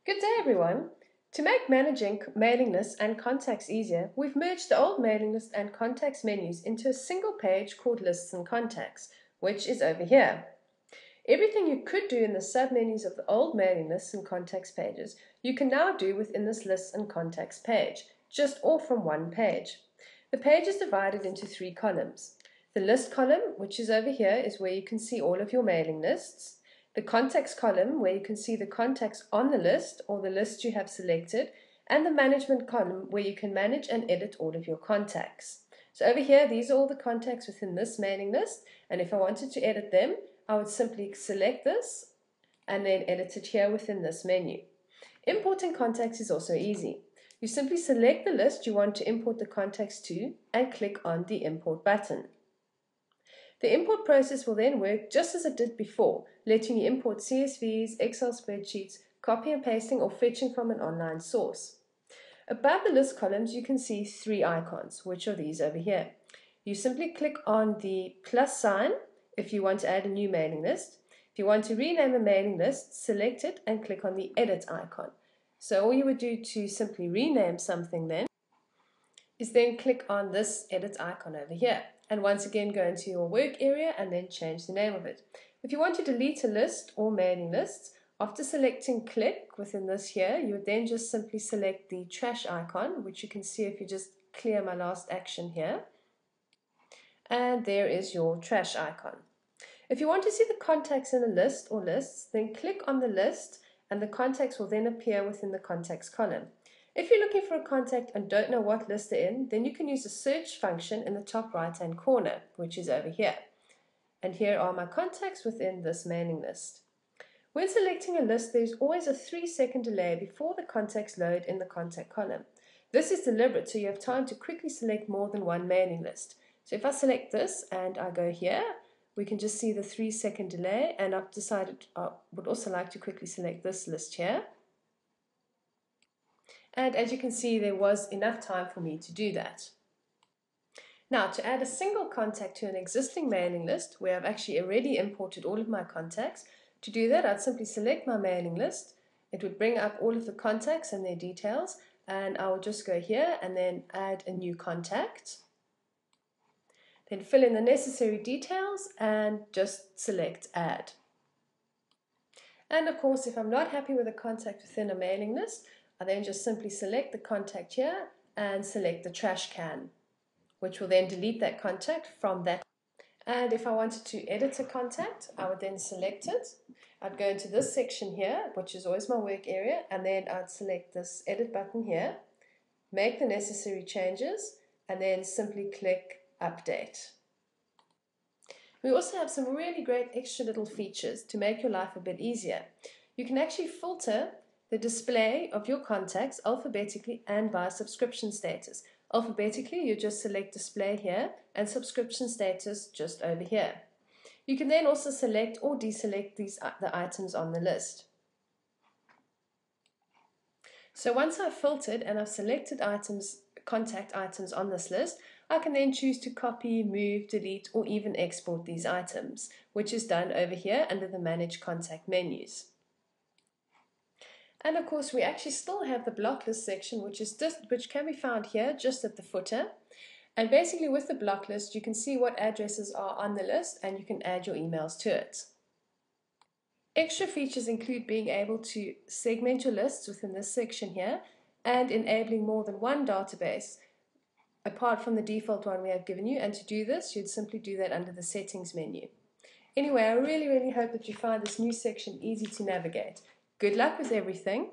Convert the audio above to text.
Good day, everyone. To make managing mailing lists and contacts easier, we've merged the old mailing list and contacts menus into a single page called Lists and Contacts, which is over here. Everything you could do in the submenus of the old mailing lists and contacts pages, you can now do within this Lists and Contacts page, just all from one page. The page is divided into three columns. The List column, which is over here, is where you can see all of your mailing lists. The Contacts column, where you can see the contacts on the list or the list you have selected, and the Management column, where you can manage and edit all of your contacts. So over here, these are all the contacts within this mailing list, and if I wanted to edit them, I would simply select this and then edit it here within this menu. Importing contacts is also easy. You simply select the list you want to import the contacts to and click on the Import button. The import process will then work just as it did before, letting you import CSVs, Excel spreadsheets, copy and pasting or fetching from an online source. Above the list columns you can see three icons, which are these over here. You simply click on the plus sign if you want to add a new mailing list. If you want to rename a mailing list, select it and click on the edit icon. So all you would do to simply rename something then is then click on this edit icon over here. And once again go into your work area and then change the name of it. If you want to delete a list or mailing lists, after selecting click within this here, you would then just simply select the trash icon, which you can see if you just clear my last action here. And there is your trash icon. If you want to see the contacts in a list or lists, then click on the list and the contacts will then appear within the contacts column. If you're looking for a contact and don't know what list they're in, then you can use the search function in the top right hand corner, which is over here. And here are my contacts within this mailing list. When selecting a list, there's always a 3-second delay before the contacts load in the contact column. This is deliberate so you have time to quickly select more than one mailing list. So if I select this and I go here, we can just see the 3-second delay, and I've decided I would also like to quickly select this list here. And as you can see, there was enough time for me to do that. Now, to add a single contact to an existing mailing list, where I've actually already imported all of my contacts, to do that, I'd simply select my mailing list. It would bring up all of the contacts and their details, and I would just go here and then add a new contact. Then fill in the necessary details and just select add. And of course, if I'm not happy with a contact within a mailing list, I then just simply select the contact here and select the trash can, which will then delete that contact from that. And if I wanted to edit a contact, I would then select it. I'd go into this section here, which is always my work area, and then I'd select this edit button here, make the necessary changes, and then simply click update. We also have some really great extra little features to make your life a bit easier. You can actually filter the display of your contacts alphabetically and by subscription status. Alphabetically, you just select display here and subscription status just over here. You can then also select or deselect the items on the list. So once I've filtered and I've selected contact items on this list, I can then choose to copy, move, delete, or even export these items, which is done over here under the Manage Contact menus. And of course, we actually still have the block list section, which can be found here just at the footer. And basically with the block list, you can see what addresses are on the list and you can add your emails to it. Extra features include being able to segment your lists within this section here and enabling more than one database apart from the default one we have given you. And to do this, you'd simply do that under the settings menu. Anyway, I really hope that you find this new section easy to navigate. Good luck with everything.